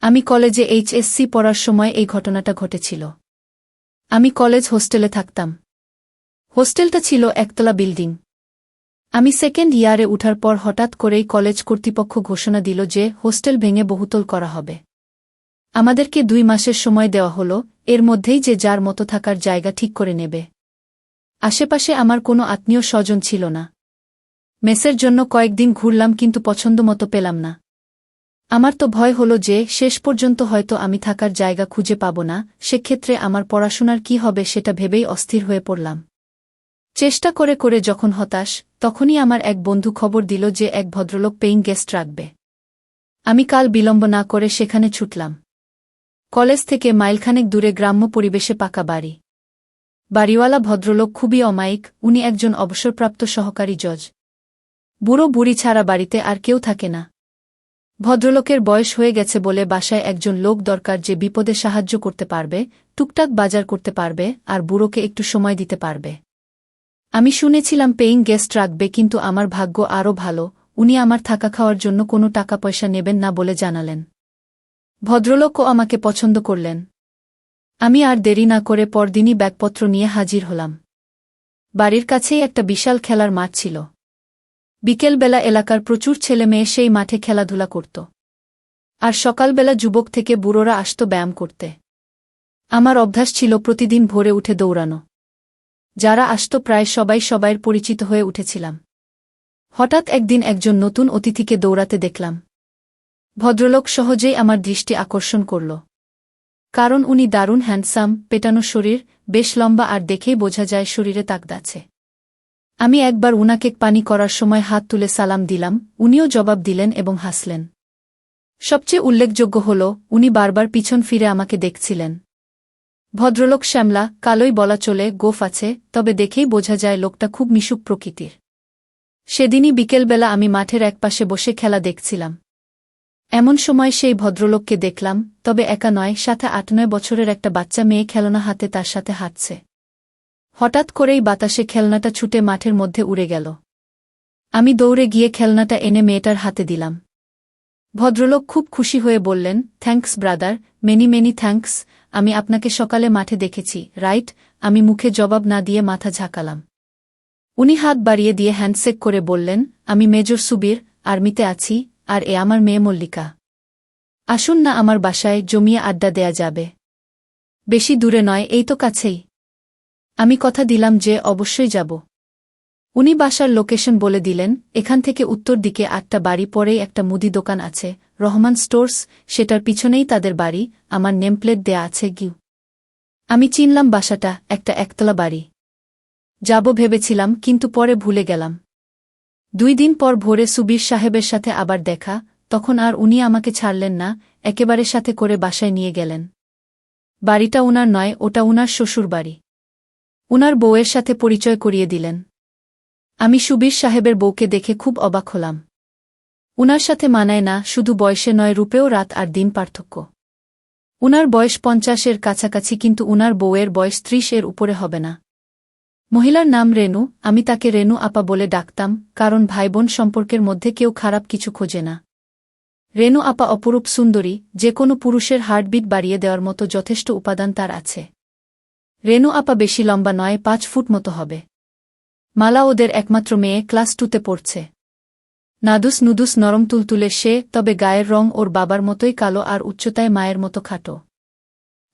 আমি কলেজে এইচএসসি পড়ার সময় এই ঘটনাটা ঘটেছিল। আমি কলেজ হোস্টেলে থাকতাম। হোস্টেলটা ছিল একতলা বিল্ডিং। আমি সেকেন্ড ইয়ারে উঠার পর হঠাৎ করেই কলেজ কর্তৃপক্ষ ঘোষণা দিল যে হোস্টেল ভেঙে বহুতল করা হবে। আমাদেরকে 2 মাসের সময় দেওয়া হলো, এর মধ্যেই যে যার মতো থাকার জায়গা ঠিক করে নেবে। আশেপাশে আমার কোনো আত্মীয় স্বজন ছিল না। মেসের জন্য কয়েকদিন ঘুরলাম কিন্তু পছন্দমতো পেলাম না। আমার তো ভয় হলো যে শেষ পর্যন্ত হয়তো আমি থাকার জায়গা খুঁজে পাব না, সেক্ষেত্রে আমার পড়াশোনার কি হবে সেটা ভেবেই অস্থির হয়ে পড়লাম। চেষ্টা করে করে যখন হতাশ, তখনই আমার এক বন্ধু খবর দিল যে এক ভদ্রলোক পেইং গেস্ট রাখবে। আমি কাল বিলম্ব না করে সেখানে ছুটলাম। কলেজ থেকে মাইলখানেক দূরে গ্রাম্য পরিবেশে পাকা বাড়ি। বাড়িওয়ালা ভদ্রলোক খুবই অমায়িক, উনি একজন অবসরপ্রাপ্ত সহকারী জজ। বুড়ো বুড়ি ছাড়া বাড়িতে আর কেউ থাকে না। ভদ্রলোকের বয়স হয়ে গেছে বলে বাসায় একজন লোক দরকার যে বিপদে সাহায্য করতে পারবে, টুকটাক বাজার করতে পারবে আর বুড়োকে একটু সময় দিতে পারবে। আমি শুনেছিলাম পেইং গেস্ট রাখবে, কিন্তু আমার ভাগ্য আরও ভালো, উনি আমার থাকা খাওয়ার জন্য কোনো টাকা পয়সা নেবেন না বলে জানালেন। ভদ্রলোকও আমাকে পছন্দ করলেন। আমি আর দেরি না করে পরদিনই ব্যাগপত্র নিয়ে হাজির হলাম। বাড়ির কাছেই একটা বিশাল খেলার মাঠ ছিল। বিকেলবেলা এলাকার প্রচুর ছেলে মেয়ে সেই মাঠে খেলাধুলা করত। আর সকালবেলা যুবক থেকে বুড়োরা আসত ব্যায়াম করতে। আমার অভ্যাস ছিল প্রতিদিন ভোরে উঠে দৌড়ানো। যারা আসত প্রায় সবাই সবাইয়ের পরিচিত হয়ে উঠেছিলাম। হঠাৎ একদিন একজন নতুন অতিথিকে দৌড়াতে দেখলাম। ভদ্রলোক সহজেই আমার দৃষ্টি আকর্ষণ করল। কারণ উনি দারুণ হ্যান্ডসাম, পেটানো শরীর, বেশ লম্বা আর দেখেই বোঝা যায় শরীরে তাকত আছে। আমি একবার উনাকে পানি করার সময় হাত তুলে সালাম দিলাম, উনিও জবাব দিলেন এবং হাসলেন। সবচেয়ে উল্লেখযোগ্য হল উনি বারবার পিছন ফিরে আমাকে দেখছিলেন। ভদ্রলোক শ্যামলা, কালোই বলা চলে, গোঁফ আছে, তবে দেখেই বোঝা যায় লোকটা খুব মিশুক প্রকৃতির। সেদিনই বিকেলবেলা আমি মাঠের একপাশে বসে খেলা দেখছিলাম। এমন সময় সেই ভদ্রলোককে দেখলাম, তবে একা নয়, সাথে 8-9 বছরের একটা বাচ্চা মেয়ে খেলনা হাতে তার সাথে হাঁটছে। হঠাৎ করেই বাতাসে খেলনাটা ছুটে মাঠের মধ্যে উড়ে গেল। আমি দৌড়ে গিয়ে খেলনাটা এনে মেয়েটার হাতে দিলাম। ভদ্রলোক খুব খুশি হয়ে বললেন, thanks brother, many many thanks, আমি আপনাকে সকালে মাঠে দেখেছি, রাইট? আমি মুখে জবাব না দিয়ে মাথা ঝাঁকালাম। উনি হাত বাড়িয়ে দিয়ে হ্যান্ডশেক করে বললেন, আমি মেজর সুবীর, আর্মিতে আছি, আর এ আমার মেয়ে মল্লিকা। আসুন না আমার বাসায়, জমিয়ে আড্ডা দেয়া যাবে। বেশি দূরে নয়, এই তো কাছেই। আমি কথা দিলাম যে অবশ্যই যাব। উনি বাসার লোকেশন বলে দিলেন, এখান থেকে উত্তর দিকে 8টা বাড়ি পরেই একটা মুদি দোকান আছে, রহমান স্টোর্স, সেটার পিছনেই তাদের বাড়ি, আমার নেমপ্লেট দেয়া আছে গিউ। আমি চিনলাম বাসাটা, একটা একতলা বাড়ি। যাব ভেবেছিলাম, কিন্তু পরে ভুলে গেলাম। 2 দিন পর ভোরে সুবীর সাহেবের সাথে আবার দেখা, তখন আর উনি আমাকে ছাড়লেন না, একেবারে সাথে করে বাসায় নিয়ে গেলেন। বাড়িটা উনার নয়, ওটা উনার শ্বশুর বাড়ি। উনার বউয়ের সাথে পরিচয় করিয়ে দিলেন। আমি সুবীর সাহেবের বউকে দেখে খুব অবাক হলাম। উনার সাথে মানায় না, শুধু বয়সে নয়, রূপেও রাত আর দিন পার্থক্য। উনার বয়স 50-এর কাছাকাছি, কিন্তু উনার বউয়ের বয়স 30-এর উপরে হবে না। মহিলার নাম রেনু, আমি তাকে রেনু আপা বলে ডাকতাম, কারণ ভাইবোন সম্পর্কের মধ্যে কেউ খারাপ কিছু খোঁজে না। রেনু আপা অপরূপ সুন্দরী, যে কোনো পুরুষের হার্টবিট বাড়িয়ে দেওয়ার মতো যথেষ্ট উপাদান তার আছে। রেনু আপা বেশি লম্বা নয়, 5 ফুট মতো হবে। মালা ওদের একমাত্র মেয়ে, ক্লাস 2তে পড়ছে। নাদুস নুদুস নরম তুলতুলে সে, তবে গায়ের রং ওর বাবার মতোই কালো আর উচ্চতায় মায়ের মতো খাটো।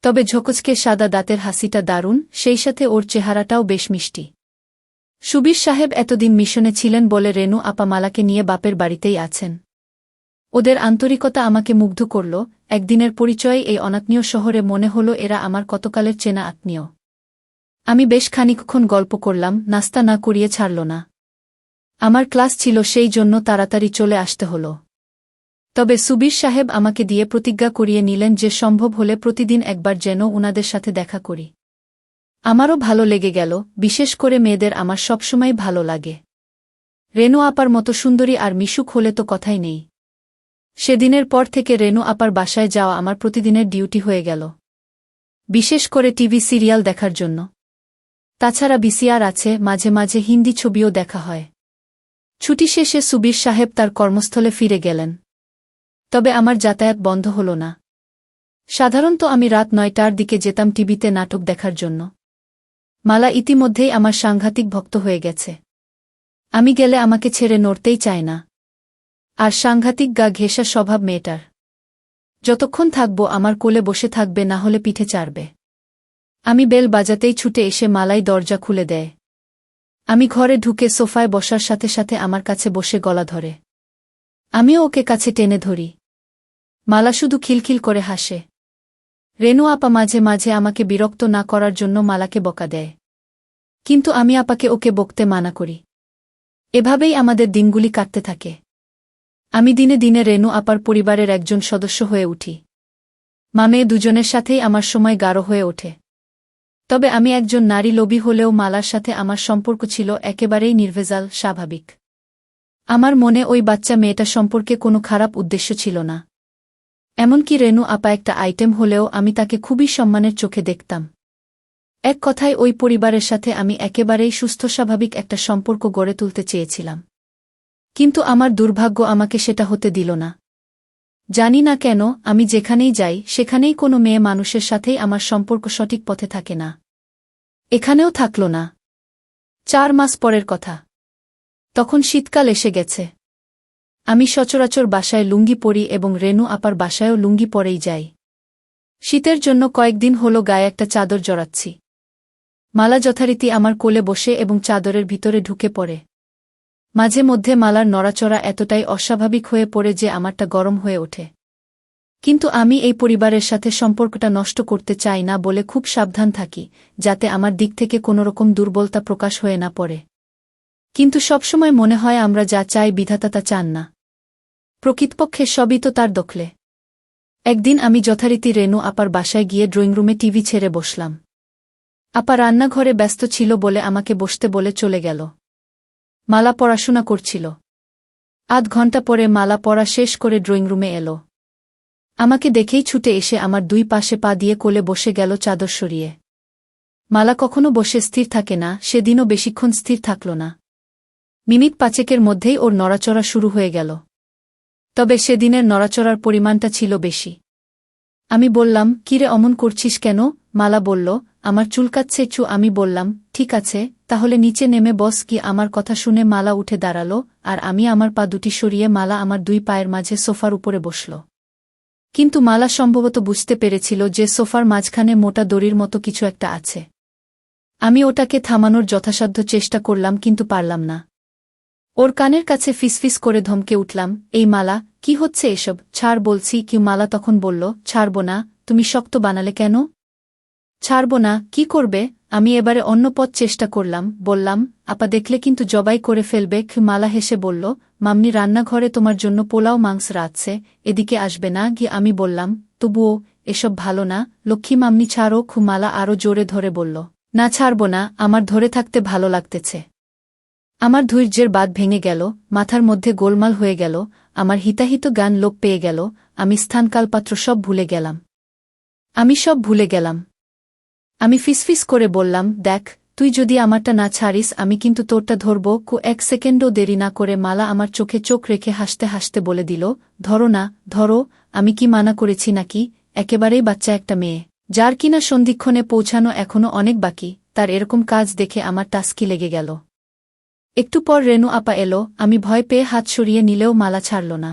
তবে ঝকঝকে সাদা দাঁতের হাসিটা দারুণ, সেই সাথে ওর চেহারাটাও বেশ মিষ্টি। সুবীর সাহেব এতদিন মিশনে ছিলেন বলে রেনু আপা মালাকে নিয়ে বাপের বাড়িতেই আছেন। ওদের আন্তরিকতা আমাকে মুগ্ধ করল। একদিনের পরিচয়ে এই অনাত্মীয় শহরে মনে হল এরা আমার কতকালের চেনা আত্মীয়। আমি বেশ খানিকক্ষণ গল্প করলাম, নাস্তা না করিয়ে ছাড়ল না। আমার ক্লাস ছিল, সেই জন্য তাড়াতাড়ি চলে আসতে হল। তবে সুবীর সাহেব আমাকে দিয়ে প্রতিজ্ঞা করিয়ে নিলেন যে সম্ভব হলে প্রতিদিন একবার যেন উনাদের সাথে দেখা করি। আমারও ভালো লেগে গেল, বিশেষ করে মেয়েদের আমার সবসময় ভালো লাগে। রেনু আপার মতো সুন্দরী আর মিশুক হলে তো কথাই নেই। সেদিনের পর থেকে রেনু আপার বাসায় যাওয়া আমার প্রতিদিনের ডিউটি হয়ে গেল, বিশেষ করে টিভি সিরিয়াল দেখার জন্য। তাছাড়া ভিসিআর আছে, মাঝে মাঝে হিন্দি ছবিও দেখা হয়। ছুটি শেষে সুবীর সাহেব তার কর্মস্থলে ফিরে গেলেন। তবে আমার যাতায়াত বন্ধ হল না। সাধারণত আমি রাত 9টার দিকে যেতাম টিভিতে নাটক দেখার জন্য। মালা ইতিমধ্যেই আমার সাংঘাতিক ভক্ত হয়ে গেছে। আমি গেলে আমাকে ছেড়ে নড়তেই চায় না। আর সাংঘাতিক গা ঘেঁষা স্বভাব মেয়েটার। যতক্ষণ থাকব আমার কোলে বসে থাকবে, না হলে পিঠে চাড়বে। আমি বেল বাজাতেই ছুটে এসে মালাই দরজা খুলে দেয়। আমি ঘরে ঢুকে সোফায় বসার সাথে সাথে আমার কাছে বসে গলা ধরে। আমিও ওকে কাছে টেনে ধরি। মালা শুধু খিলখিল করে হাসে। রেনু আপা মাঝে মাঝে আমাকে বিরক্ত না করার জন্য মালাকে বকা দেয়। কিন্তু আমি আপাকে ওকে বকতে মানা করি। এভাবেই আমাদের দিনগুলি কাটতে থাকে। আমি দিনে দিনে রেনু আপার পরিবারের একজন সদস্য হয়ে উঠি। মেয়ে দুজনের সাথেই আমার সময় গাঢ় হয়ে ওঠে। তবে আমি একজন নারী লোভী হলেও মালার সাথে আমার সম্পর্ক ছিল একেবারেই নির্ভেজাল, স্বাভাবিক। আমার মনে ওই বাচ্চা মেয়েটা সম্পর্কে কোনো খারাপ উদ্দেশ্য ছিল না। এমনকি রেনু আপা একটা আইটেম হলেও আমি তাকে খুবই সম্মানের চোখে দেখতাম। এক কথায় ওই পরিবারের সাথে আমি একেবারেই সুস্থ স্বাভাবিক একটা সম্পর্ক গড়ে তুলতে চেয়েছিলাম। কিন্তু আমার দুর্ভাগ্য আমাকে সেটা হতে দিল না। জানি না কেন, আমি যেখানেই যাই সেখানেই কোনো মেয়ে মানুষের সাথেই আমার সম্পর্ক সঠিক পথে থাকে না। এখানেও থাকল না। 4 মাস পরের কথা। তখন শীতকাল এসে গেছে। আমি সচরাচর বাসায় লুঙ্গি পরি এবং রেনু আপার বাসায়ও লুঙ্গি পরেই যাই। শীতের জন্য কয়েকদিন হলো গায়ে একটা চাদর জড়াচ্ছি। মালা যথারীতি আমার কোলে বসে এবং চাদরের ভিতরে ঢুকে পড়ে। মাঝে মধ্যে মালার নড়াচড়া এতটাই অস্বাভাবিক হয়ে পড়ে যে আমারটা গরম হয়ে ওঠে। কিন্তু আমি এই পরিবারের সাথে সম্পর্কটা নষ্ট করতে চাই না বলে খুব সাবধান থাকি, যাতে আমার দিক থেকে কোনোরকম দুর্বলতা প্রকাশ হয়ে না পড়ে। কিন্তু সবসময় মনে হয় আমরা যা চাই বিধাতা তা চান না। প্রকৃতপক্ষে সবই তো তার দখলে। একদিন আমি যথারীতি রেনু আপার বাসায় গিয়ে ড্রয়িংরুমে টিভি ছেড়ে বসলাম। আপা রান্নাঘরে ব্যস্ত ছিল বলে আমাকে বসতে বলে চলে গেল। মালা পড়াশোনা করছিল। আধ ঘন্টা পরে মালা পড়া শেষ করে ড্রয়িংরুমে এলো। আমাকে দেখেই ছুটে এসে আমার 2 পাশে পা দিয়ে কোলে বসে গেল চাদর সরিয়ে। মালা কখনো বসে স্থির থাকে না, সেদিনও বেশিক্ষণ স্থির থাকল না। মিনিট 5 মধ্যেই ওর নড়াচড়া শুরু হয়ে গেল। তবে সেদিনের নড়াচড়ার পরিমাণটা ছিল বেশি। আমি বললাম, কিরে অমন করছিস কেন? মালা বলল, আমার চুলকাচ্ছে চু। আমি বললাম, ঠিক আছে, তাহলে নিচে নেমে বস। কি আমার কথা শুনে মালা উঠে দাঁড়ালো, আর আমি আমার পা দুটি সরিয়ে মালা আমার 2 পায়ের মাঝে সোফার উপরে বসল। কিন্তু মালা সম্ভবত বুঝতে পেরেছিল যে সোফার মাঝখানে মোটা দড়ির মতো কিছু একটা আছে। আমি ওটাকে থামানোর যথাসাধ্য চেষ্টা করলাম, কিন্তু পারলাম না। ওর কানের কাছে ফিসফিস করে ধমকে উঠলাম, এই মালা, কি হচ্ছে এসব? ছাড় বলছি। কি? মালা তখন বলল, ছাড়ব না। তুমি শক্ত বানালে কেন? ছাড়ব না, কি করবে? আমি এবারে অন্য পথ চেষ্টা করলাম। বললাম, আপা দেখলে কিন্তু জবাই করে ফেলবে। মালা হেসে বলল, মাম্নি রান্নাঘরে তোমার জন্য পোলাও মাংস রাঁধছে, এদিকে আসবে না? গিয়ে আমি বললাম, তবুও এসব ভালো না লক্ষ্মী মাম্নি, ছাড়ো। মালা আরও জোরে ধরে বলল, না ছাড়ব না, আমার ধরে থাকতে ভালো লাগতেছে। আমার ধৈর্যের বাঁধ ভেঙে গেল, মাথার মধ্যে গোলমাল হয়ে গেল, আমার হিতাহিত গান লোপ পেয়ে গেল। আমি স্থানকালপাত্র সব ভুলে গেলাম। সব ভুলে গেলাম। আমি ফিসফিস করে বললাম, দেখ, তুই যদি আমারটা না ছাড়িস আমি কিন্তু তোরটা ধরব। 1 সেকেন্ডও দেরি না করে মালা আমার চোখে চোখ রেখে হাসতে হাসতে বলে দিল, ধরো না, ধরো। আমি কি মানা করেছি নাকি? একেবারেই বাচ্চা একটা মেয়ে, যার কিনা সন্ধিক্ষণে পৌঁছানো এখনো অনেক বাকি, তার এরকম কাজ দেখে আমার টাস্কি লেগে গেল। একটু পর রেনু আপা এলো। আমি ভয় পেয়ে হাত সরিয়ে নিলেও মালা ছাড়ল না।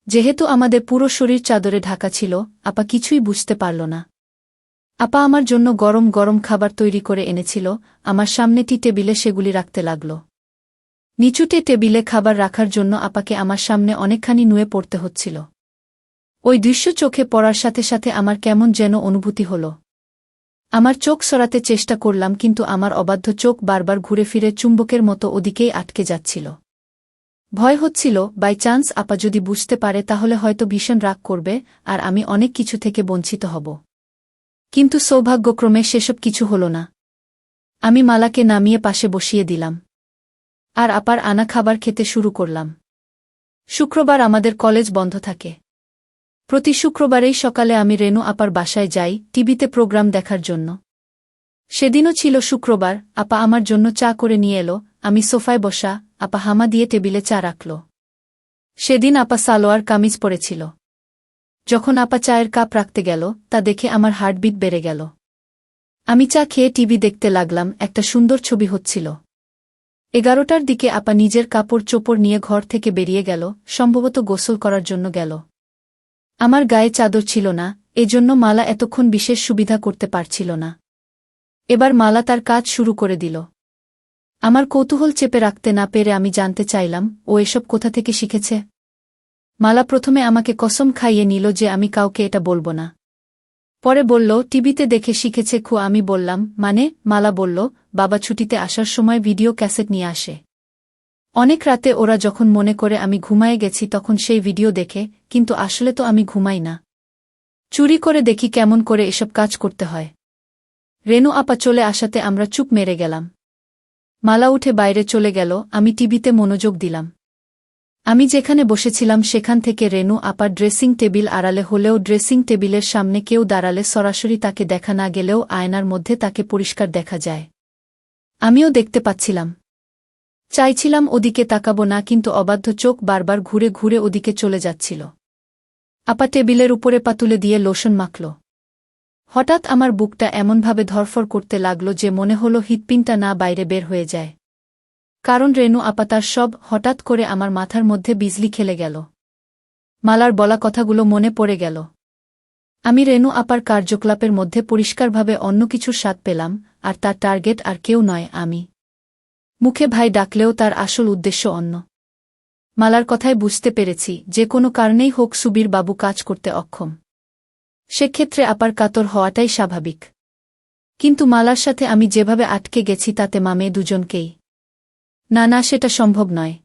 যেহেতু আমাদের পুরো শরীর চাদরে ঢাকা ছিল, আপা কিছুই বুঝতে পারল না। আপা আমার জন্য গরম গরম খাবার তৈরি করে এনেছিল। আমার সামনে টেবিলে সেগুলি রাখতে লাগল। নিচুটে টেবিলে খাবার রাখার জন্য আপাকে আমার সামনে অনেকখানি নুয়ে পড়তে হচ্ছিল। ওই দৃশ্য চোখে পড়ার সাথে সাথে আমার কেমন যেন অনুভূতি হল। আমার চোখ সরাতে চেষ্টা করলাম, কিন্তু আমার অবাধ্য চোখ বারবার ঘুরে ফিরে চুম্বকের মতো ওদিকেই আটকে যাচ্ছিল। ভয় হচ্ছিল, বাই চান্স আপা যদি বুঝতে পারে তাহলে হয়তো ভীষণ রাগ করবে, আর আমি অনেক কিছু থেকে বঞ্চিত হব। কিন্তু সৌভাগ্যক্রমে সেসব কিছু হল না। আমি মালাকে নামিয়ে পাশে বসিয়ে দিলাম। আর আপার আনা খাবার খেতে শুরু করলাম। শুক্রবার আমাদের কলেজ বন্ধ থাকে। প্রতি শুক্রবারেই সকালে আমি রেনু আপার বাসায় যাই টিভিতে প্রোগ্রাম দেখার জন্য। সেদিনও ছিল শুক্রবার। আপা আমার জন্য চা করে নিয়ে এলো। আমি সোফায় বসা, আপা হামা দিয়ে টেবিলে চা রাখল। সেদিন আপা সালোয়ার কামিজ পরেছিল। যখন আপা চায়ের কাপ রাখতে গেল তা দেখে আমার হার্টবিট বেড়ে গেল। আমি চা খেয়ে টিভি দেখতে লাগলাম, একটা সুন্দর ছবি হচ্ছিল। 11টার দিকে আপা নিজের কাপড় চোপড় নিয়ে ঘর থেকে বেরিয়ে গেল, সম্ভবত গোসল করার জন্য গেল। আমার গায়ে চাদর ছিল না, এজন্য মালা এতক্ষণ বিশেষ সুবিধা করতে পারছিল না। এবার মালা তার কাজ শুরু করে দিল। আমার কৌতূহল চেপে রাখতে না পেরে আমি জানতে চাইলাম, ও এসব কোথা থেকে শিখেছে। মালা প্রথমে আমাকে কসম খাইয়ে নিল যে আমি কাউকে এটা বলবো না। পরে বলল টিভিতে দেখে শিখেছে। আমি বললাম, মানে? মালা বলল, বাবা ছুটিতে আসার সময় ভিডিও ক্যাসেট নিয়ে আসে। অনেক রাতে ওরা যখন মনে করে আমি ঘুমায়ে গেছি তখন সেই ভিডিও দেখে, কিন্তু আসলে তো আমি ঘুমাই না। চুরি করে দেখি কেমন করে এসব কাজ করতে হয়। রেনু আপা চলে আসাতে আমরা চুপ মেরে গেলাম। মালা উঠে বাইরে চলে গেল, আমি টিভিতে মনোযোগ দিলাম। আমি যেখানে বসেছিলাম সেখান থেকে রেনু আপার ড্রেসিং টেবিল আড়ালে হলেও ড্রেসিং টেবিলের সামনে কেউ দাঁড়ালে সরাসরি তাকে দেখা না গেলেও আয়নার মধ্যে তাকে পরিষ্কার দেখা যায়। আমিও দেখতে পাচ্ছিলাম। চাইছিলাম ওদিকে তাকাবো না, কিন্তু অবাধ্য চোখ বারবার ঘুরে ঘুরে ওদিকে চলে যাচ্ছিল। আপা টেবিলের উপরে পা তুলে দিয়ে লোশন মাখল। হঠাৎ আমার বুকটা এমনভাবে ধরফর করতে লাগল যে মনে হলো হৃৎপিণ্ডটা না বাইরে বের হয়ে যায়। কারণ রেনু আপা তার সব হঠাৎ করে আমার মাথার মধ্যে বিজলি খেলে গেল। মালার বলা কথাগুলো মনে পড়ে গেল। আমি রেনু আপার কার্যকলাপের মধ্যে পরিষ্কারভাবে অন্য কিছুর স্বাদ পেলাম, আর তার টার্গেট আর কেউ নয়, আমি। মুখে ভাই ডাকলেও তার আসল উদ্দেশ্য অন্য। মালার কথায় বুঝতে পেরেছি যে কোনো কারণেই হোক সুবীর বাবু কাজ করতে অক্ষম। সেক্ষেত্রে আপার কাতর হওয়াটাই স্বাভাবিক। কিন্তু মালার সাথে আমি যেভাবে আটকে গেছি তাতে মামে দুজনকেই। না না, সেটা সম্ভব নয়।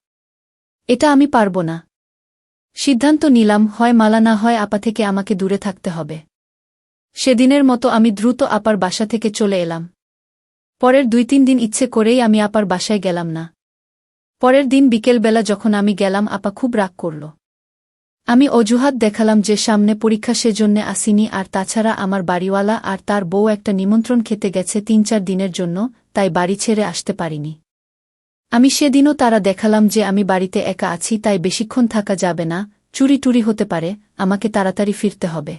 এটা আমি পারব না। সিদ্ধান্ত নিলাম, হয় মালা না হয় আপা থেকে আমাকে দূরে থাকতে হবে। সেদিনের মতো আমি দ্রুত আপার বাসা থেকে চলে এলাম। পরের 2-3 দিন ইচ্ছে করেই আমি আপার বাসায় গেলাম না। পরের দিন বিকেলবেলা যখন আমি গেলাম আপা খুব রাগ করল। আমি অজুহাত দেখালাম যে সামনে পরীক্ষা, সেজন্যে আসিনি, আর তাছাড়া আমার বাড়িওয়ালা আর তার বউ একটা নিমন্ত্রণ খেতে গেছে 3-4 দিনের জন্য, তাই বাড়ি ছেড়ে আসতে পারিনি। আমি সেদিনও তারা দেখালাম যে আমি বাড়িতে একা আছি, তাই বেশিক্ষণ থাকা যাবে না, চুরি টুরি হতে পারে, আমাকে তাড়াতাড়ি ফিরতে হবে।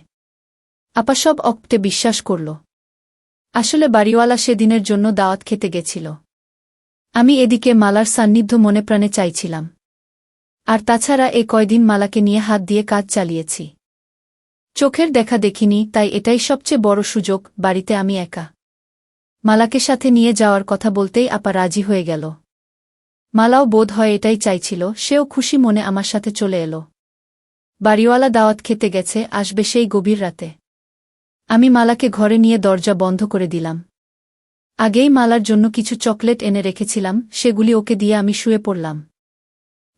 আপা সব অকটে বিশ্বাস করল। আসলে বাড়িওয়ালা সেদিনের জন্য দাওয়াত খেতে গেছিল। আমি এদিকে মালার সান্নিধ্য মনে প্রাণে চাইছিলাম। আর তাছাড়া এ কয়দিন মালাকে নিয়ে হাত দিয়ে কাজ চালিয়েছি। চোখের দেখা দেখিনি, তাই এটাই সবচেয়ে বড় সুযোগ, বাড়িতে আমি একা। মালাকে সাথে নিয়ে যাওয়ার কথা বলতেই আপা রাজি হয়ে গেল। মালাও বোধ হয় এটাই চাইছিল, সেও খুশি মনে আমার সাথে চলে এলো। বাড়িওয়ালা দাওয়াত খেতে গেছে, আসবে সেই গভীর রাতে। আমি মালাকে ঘরে নিয়ে দরজা বন্ধ করে দিলাম। আগেই মালার জন্য কিছু চকলেট এনে রেখেছিলাম, সেগুলি ওকে দিয়ে আমি শুয়ে পড়লাম।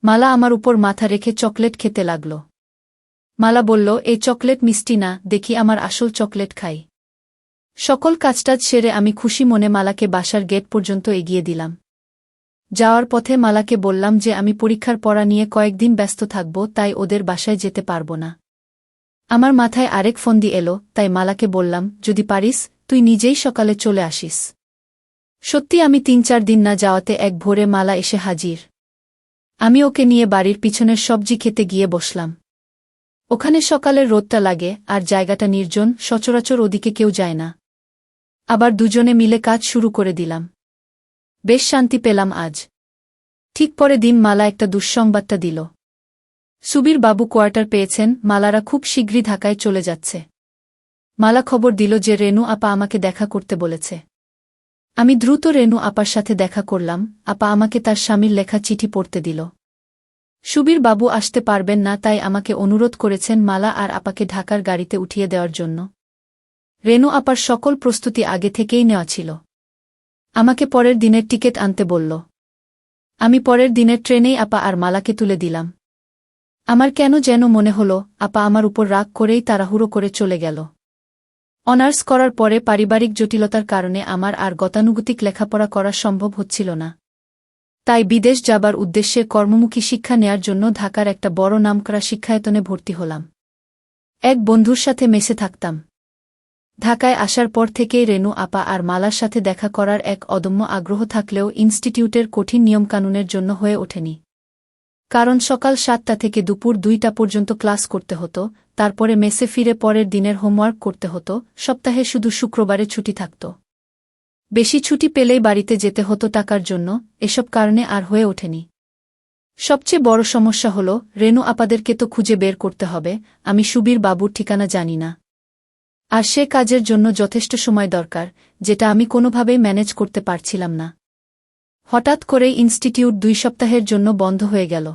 মালা আমার উপর মাথা রেখে চকলেট খেতে লাগল। মালা বলল, এই চকলেট মিষ্টি না, দেখি আমার আসল চকলেট খাই। সকল কাজটাজ সেরে আমি খুশি মনে মালাকে বাসার গেট পর্যন্ত এগিয়ে দিলাম। যাওয়ার পথে মালাকে বললাম যে আমি পরীক্ষার পড়া নিয়ে কয়েকদিন ব্যস্ত থাকব, তাই ওদের বাসায় যেতে পারব না। আমার মাথায় আরেক ফন্দি এলো, তাই মালাকে বললাম, যদি পারিস তুই নিজেই সকালে চলে আসিস। সত্যি আমি 3-4 দিন না যাওয়াতে এক ভোরে মালা এসে হাজির। আমি ওকে নিয়ে বাড়ির পিছনের সবজি খেতে গিয়ে বসলাম। ওখানে সকালের রোদটা লাগে, আর জায়গাটা নির্জন, সচরাচর ওদিকে কেউ যায় না। আবার দুজনে মিলে কাজ শুরু করে দিলাম। বেশ শান্তি পেলাম আজ। ঠিক পরে দিন মালা একটা দুঃসংবাদটা দিল। সুবীর বাবু কোয়ার্টার পেয়েছেন, মালারা খুব শীঘ্রই ঢাকায় চলে যাচ্ছে। মালা খবর দিল যে রেনু আপা আমাকে দেখা করতে বলেছে। আমি দ্রুত রেনু আপার সাথে দেখা করলাম। আপা আমাকে তার স্বামীর লেখা চিঠি পড়তে দিল। সুবীর বাবু আসতে পারবেন না, তাই আমাকে অনুরোধ করেছেন মালা আর আপাকে ঢাকার গাড়িতে উঠিয়ে দেওয়ার জন্য। রেনু আপার সকল প্রস্তুতি আগে থেকেই নেওয়া ছিল। আমাকে পরের দিনের টিকিট আনতে বলল। আমি পরের দিনের ট্রেনেই আপা আর মালাকে তুলে দিলাম। আমার কেন যেন মনে হলো আপা আমার উপর রাগ করেই তাড়াহুড়ো করে চলে গেল। অনার্স করার পরে পারিবারিক জটিলতার কারণে আমার আর গতানুগতিক লেখাপড়া করা সম্ভব হচ্ছিল না। তাই বিদেশ যাবার উদ্দেশ্যে কর্মমুখী শিক্ষা নেয়ার জন্য ঢাকার একটা বড় নামকরা শিক্ষায়তনে ভর্তি হলাম। এক বন্ধুর সাথে মেসে থাকতাম। ঢাকায় আসার পর থেকেই রেনু আপা আর মালার সাথে দেখা করার এক অদম্য আগ্রহ থাকলেও ইনস্টিটিউটের কঠিন নিয়মকানুনের জন্য হয়ে ওঠেনি। কারণ সকাল 7টা থেকে দুপুর 2টা পর্যন্ত ক্লাস করতে হতো, তারপরে মেসে ফিরে পরের দিনের হোমওয়ার্ক করতে হতো, সপ্তাহে শুধু শুক্রবারে ছুটি থাকত। বেশি ছুটি পেলেই বাড়িতে যেতে হতো টাকার জন্য, এসব কারণে আর হয়ে ওঠেনি। সবচেয়ে বড় সমস্যা হল, রেনু আপাদেরকে তো খুঁজে বের করতে হবে, আমি সুবীর বাবুর ঠিকানা জানি না। আর সে কাজের জন্য যথেষ্ট সময় দরকার, যেটা আমি কোনোভাবেই ম্যানেজ করতে পারছিলাম না। হঠাৎ করেই ইনস্টিটিউট 2 সপ্তাহের জন্য বন্ধ হয়ে গেল।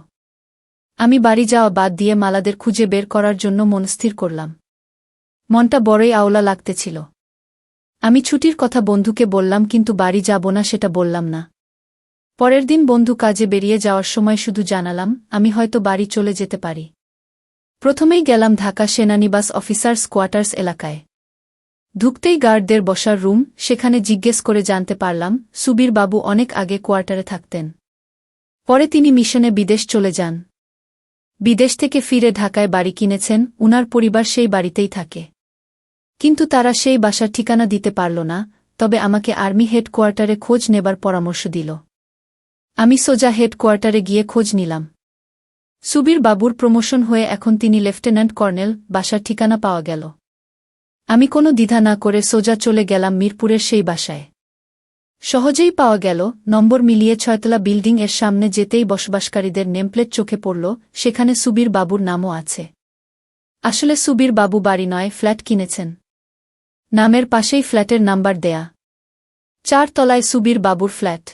আমি বাড়ি যাওয়া বাদ দিয়ে মালাদের খুঁজে বের করার জন্য মনস্থির করলাম। মনটা বড়ই আওলা লাগতেছিল। আমি ছুটির কথা বন্ধুকে বললাম, কিন্তু বাড়ি যাব না সেটা বললাম না। পরের দিন বন্ধু কাজে বেরিয়ে যাওয়ার সময় শুধু জানালাম, আমি হয়তো বাড়ি চলে যেতে পারি। প্রথমেই গেলাম ঢাকা সেনানিবাস অফিসার্স কোয়ার্টার্স এলাকায়। ঢুকতেই গার্ডদের বসার রুম, সেখানে জিজ্ঞেস করে জানতে পারলাম সুবীর বাবু অনেক আগে কোয়ার্টারে থাকতেন। পরে তিনি মিশনে বিদেশ চলে যান। বিদেশ থেকে ফিরে ঢাকায় বাড়ি কিনেছেন, উনার পরিবার সেই বাড়িতেই থাকে। কিন্তু তারা সেই বাসার ঠিকানা দিতে পারল না, তবে আমাকে আর্মি হেডকোয়ার্টারে খোঁজ নেবার পরামর্শ দিল। আমি সোজা হেডকোয়ার্টারে গিয়ে খোঁজ নিলাম। সুবীর বাবুর প্রমোশন হয়ে এখন তিনি লেফটেন্যান্ট কর্নেল, বাসার ঠিকানা পাওয়া গেল। আমি কোনো দ্বিধা না করে সোজা চলে গেলাম মিরপুরের সেই বাসায়। সহজেই পাওয়া গেল, নম্বর মিলিয়ে 6তলা বিল্ডিং এর সামনে যেতেই বসবাসকারীদের নেমপ্লেট চোখে পড়ল, সেখানে সুবীর বাবুর নামও আছে। আসলে সুবীর বাবু বাড়ি নয়, ফ্ল্যাট কিনেছেন। নামের পাশেই ফ্ল্যাটের নাম্বার দেয়া। 4 তলায় সুবীর বাবুর ফ্ল্যাট।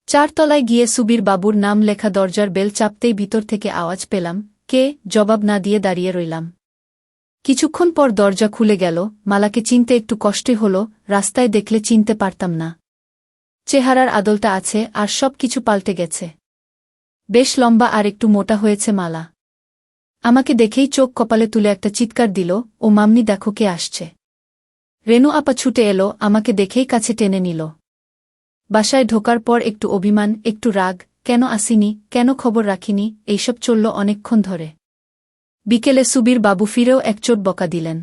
4 তলায় গিয়ে সুবীর বাবুর নাম লেখা দরজার বেল চাপতেই ভিতর থেকে আওয়াজ পেলাম, কে? জবাব না দিয়ে দাঁড়িয়ে রইলাম। কিছুক্ষণ পর দরজা খুলে গেল। মালাকে চিনতে একটু কষ্টই হল, রাস্তায় দেখলে চিনতে পারতাম না। চেহারার আদলটা আছে, আর সব কিছু পাল্টে গেছে। বেশ লম্বা আর একটু মোটা হয়েছে মালা। আমাকে দেখেই চোখ কপালে তুলে একটা চিৎকার দিল, ও মামনি, দেখো কে আসছে। রেনু আপা ছুটে এলো, আমাকে দেখেই কাছে টেনে নিল। বাসায় ঢোকার পর একটু অভিমান, একটু রাগ, কেন আসিনি, কেন খবর রাখিনি, এইসব চলল অনেকক্ষণ ধরে। বিকেলে সুবীর বাবু ফিরেও এক চোট বকা দিলেন।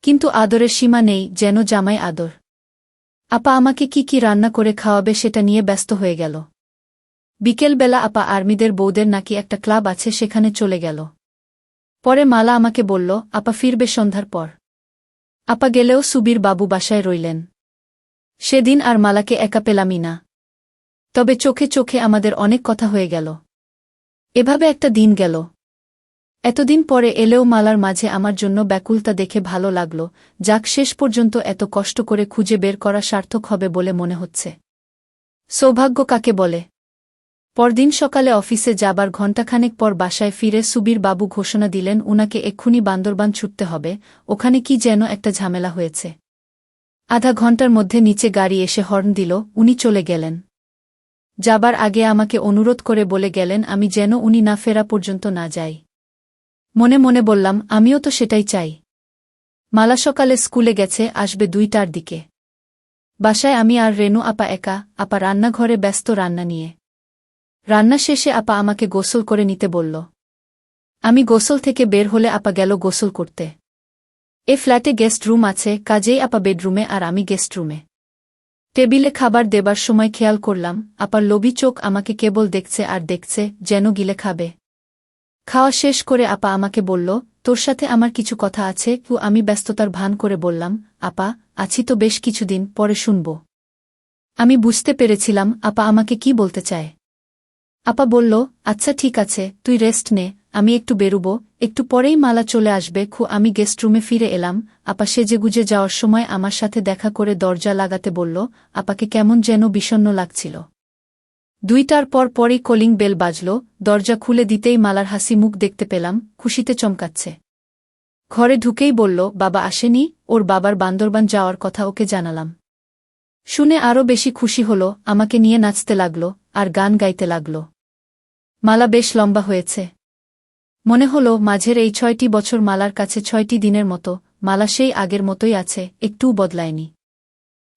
কিন্তু আদরের সীমা নেই, যেন জামাই আদর। আপা আমাকে কি কি রান্না করে খাওয়াবে সেটা নিয়ে ব্যস্ত হয়ে গেল। বিকেলবেলা আপা আর্মিদের বউদের নাকি একটা ক্লাব আছে, সেখানে চলে গেল। পরে মালা আমাকে বলল, আপা ফিরবে সন্ধ্যার পর। আপা গেলেও সুবীর বাবু বাসায় রইলেন। সেদিন আর মালাকে একা পেলামই না। তবে চোখে চোখে আমাদের অনেক কথা হয়ে গেল। এভাবে একটা দিন গেল। এতদিন পরে এলেও মালার মাঝে আমার জন্য ব্যাকুলতা দেখে ভালো লাগল, যাক শেষ পর্যন্ত এত কষ্ট করে খুঁজে বের করা সার্থক হবে বলে মনে হচ্ছে। সৌভাগ্য কাকে বলে। পরদিন সকালে অফিসে যাবার ঘণ্টাখানেক পর বাসায় ফিরে সুবীর বাবু ঘোষণা দিলেন উনাকে এক্ষুনি বান্দরবান ছুটতে হবে, ওখানে কি যেন একটা ঝামেলা হয়েছে। আধা ঘণ্টার মধ্যে নিচে গাড়ি এসে হর্ন দিল, উনি চলে গেলেন। যাবার আগে আমাকে অনুরোধ করে বলে গেলেন আমি যেন উনি না ফেরা পর্যন্ত না যাই। মনে মনে বললাম, আমিও তো সেটাই চাই। মালা সকালে স্কুলে গেছে, আসবে 2টার দিকে। বাসায় আমি আর রেনু আপা একা, আপা রান্নাঘরে ব্যস্ত রান্না নিয়ে। রান্না শেষে আপা আমাকে গোসল করে নিতে বলল। আমি গোসল থেকে বের হলে আপা গেল গোসল করতে। এ ফ্ল্যাটে গেস্ট রুম আছে, কাজেই আপা বেডরুমে আর আমি গেস্ট রুমে। টেবিলে খাবার দেবার সময় খেয়াল করলাম, আপার লোভী চোখ আমাকে কেবল দেখছে আর দেখছে, যেন গিলে খাবে। খাওয়া শেষ করে আপা আমাকে বলল, তোর সাথে আমার কিছু কথা আছে। আমি ব্যস্ততার ভান করে বললাম, আপা, আছি তো বেশ কিছুদিন, পরে শুনব। আমি বুঝতে পেরেছিলাম আপা আমাকে কি বলতে চায়। আপা বলল, আচ্ছা ঠিক আছে, তুই রেস্ট নে, আমি একটু বেরুব, একটু পরেই মালা চলে আসবে। আমি গেস্ট রুমে ফিরে এলাম। আপা সেজেগুজে যাওয়ার সময় আমার সাথে দেখা করে দরজা লাগাতে বলল। আপাকে কেমন যেন বিষণ্ণ লাগছিল। 2টার পরই কলিং বেল বাজল। দরজা খুলে দিতেই মালার হাসি মুখ দেখতে পেলাম, খুশিতে চমকাচ্ছে। ঘরে ঢুকেই বলল, বাবা আসেনি। ওর বাবার বান্দরবান যাওয়ার কথা ওকে জানালাম। শুনে আরও বেশি খুশি হল, আমাকে নিয়ে নাচতে লাগল, আর গান গাইতে লাগল। মালা বেশ লম্বা হয়েছে। মনে হল মাঝের এই 6টি বছর মালার কাছে 6টি দিনের মতো। মালা সেই আগের মতোই আছে, একটুও বদলায়নি।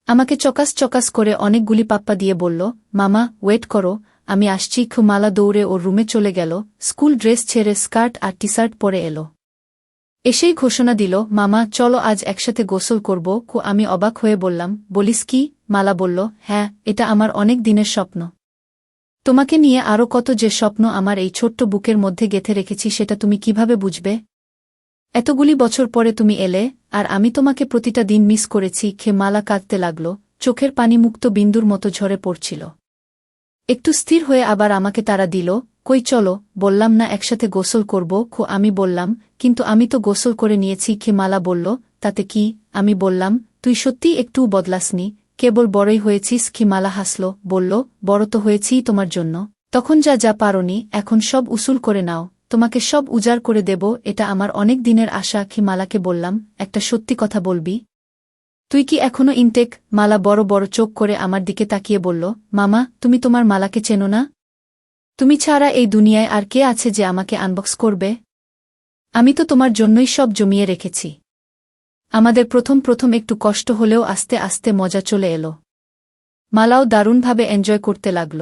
আমাকে চকাস চকাস করে অনেকগুলি পাপ্পা দিয়ে বলল, মামা ওয়েট করো, আমি আসছি। মালা দৌড়ে ওর রুমে চলে গেল, স্কুল ড্রেস ছেড়ে স্কার্ট আর টি-শার্ট পরে এলো। এসেই ঘোষণা দিল, মামা চলো আজ একসাথে গোসল করব। আমি অবাক হয়ে বললাম, বলিস কি? মালা বলল, হ্যাঁ, এটা আমার অনেক দিনের স্বপ্ন। তোমাকে নিয়ে আরও কত যে স্বপ্ন আমার এই ছোট্ট বুকের মধ্যে গেঁথে রেখেছি সেটা তুমি কিভাবে বুঝবে? এতগুলি বছর পরে তুমি এলে, আর আমি তোমাকে প্রতিটা দিন মিস করেছি। মালা কাঁদতে লাগল, চোখের পানি মুক্ত বিন্দুর মতো ঝরে পড়ছিল। একটু স্থির হয়ে আবার আমাকে তাড়া দিল, কই চলো, বললাম না একসাথে গোসল করব। আমি বললাম, কিন্তু আমি তো গোসল করে নিয়েছি। মালা বলল, তাতে কি? আমি বললাম, তুই সত্যিই একটুও বদলাসনি, কেবল বড়ই হয়েছিস। মালা হাসল, বলল, বড় তো হয়েছিই তোমার জন্য। তখন যা যা পারোনি, এখন সব উসুল করে নাও, তোমাকে সব উজাড় করে দেব, এটা আমার অনেক দিনের আশা। মালাকে বললাম, একটা সত্যি কথা বলবি? তুই কি এখনো ইনটেক? মালা বড় বড় চোখ করে আমার দিকে তাকিয়ে বলল, মামা, তুমি তোমার মালাকে চেনো না? তুমি ছাড়া এই দুনিয়ায় আর কে আছে যে আমাকে আনবক্স করবে? আমি তো তোমার জন্যই সব জমিয়ে রেখেছি। আমাদের প্রথম প্রথম একটু কষ্ট হলেও আস্তে আস্তে মজা চলে এলো। মালাও দারুণভাবে এনজয় করতে লাগল।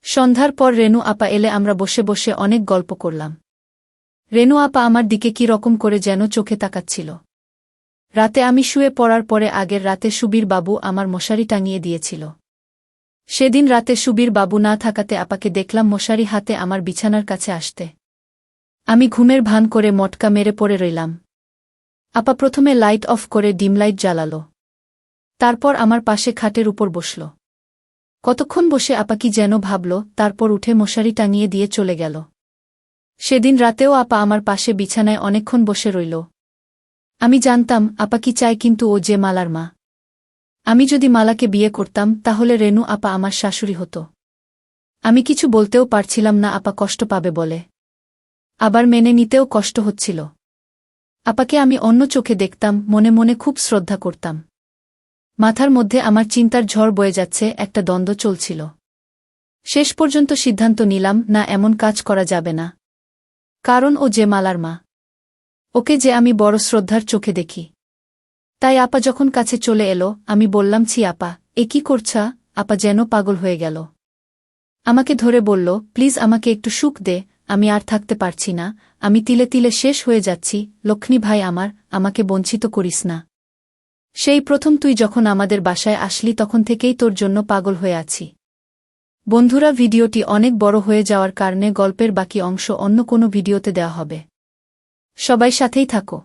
সন্ধ্যার পর রেনু আপা এলে আমরা বসে বসে অনেক গল্প করলাম। রেনু আপা আমার দিকে কি রকম করে যেন চোখে তাকাচ্ছিল। রাতে আমি শুয়ে পড়ার পরে আগের রাতে সুবীর বাবু আমার মশারি টাঙিয়ে দিয়েছিল। সেদিন রাতে সুবীর বাবু না থাকাতে আপাকে দেখলাম মশারি হাতে আমার বিছানার কাছে আসতে। আমি ঘুমের ভান করে মটকা মেরে পড়ে রইলাম। আপা প্রথমে লাইট অফ করে ডিম লাইট জ্বালাল। তারপর আমার পাশে খাটের উপর বসল। কতক্ষণ বসে আপা কি যেন ভাবল, তারপর উঠে মশারি টাঙিয়ে দিয়ে চলে গেল। সেদিন রাতেও আপা আমার পাশে বিছানায় অনেকক্ষণ বসে রইল। আমি জানতাম আপা কি চায়, কিন্তু ও যে মালার মা। আমি যদি মালাকে বিয়ে করতাম তাহলে রেনু আপা আমার শাশুড়ি হতো। আমি কিছু বলতেও পারছিলাম না আপা কষ্ট পাবে বলে। আবার মেনে নিতেও কষ্ট হচ্ছিল। আপাকে আমি অন্য চোখে দেখতাম, মনে মনে খুব শ্রদ্ধা করতাম। মাথার মধ্যে আমার চিন্তার ঝড় বয়ে যাচ্ছে, একটা দ্বন্দ্ব চলছিল। শেষ পর্যন্ত সিদ্ধান্ত নিলাম, না, এমন কাজ করা যাবে না। কারণ ও যে মালার মা, ওকে যে আমি বড় শ্রদ্ধার চোখে দেখি। তাই আপা যখন কাছে চলে এলো, আমি বললাম, ছি আপা, এ কি করছা? আপা যেন পাগল হয়ে গেল। আমাকে ধরে বলল, প্লিজ আমাকে একটু সুখ দে, আমি আর থাকতে পারছি না, আমি তিলে তিলে শেষ হয়ে যাচ্ছি। লক্ষ্মী ভাই আমার, আমাকে বঞ্চিত করিস না। সেই প্রথম তুই যখন আমাদের বাসায় আসলি তখন থেকেই তোর জন্য পাগল হয়ে আছি। বন্ধুরা, ভিডিওটি অনেক বড় হয়ে যাওয়ার কারণে গল্পের বাকি অংশ অন্য কোনো ভিডিওতে দেওয়া হবে। সবাই সাথেই থাকো।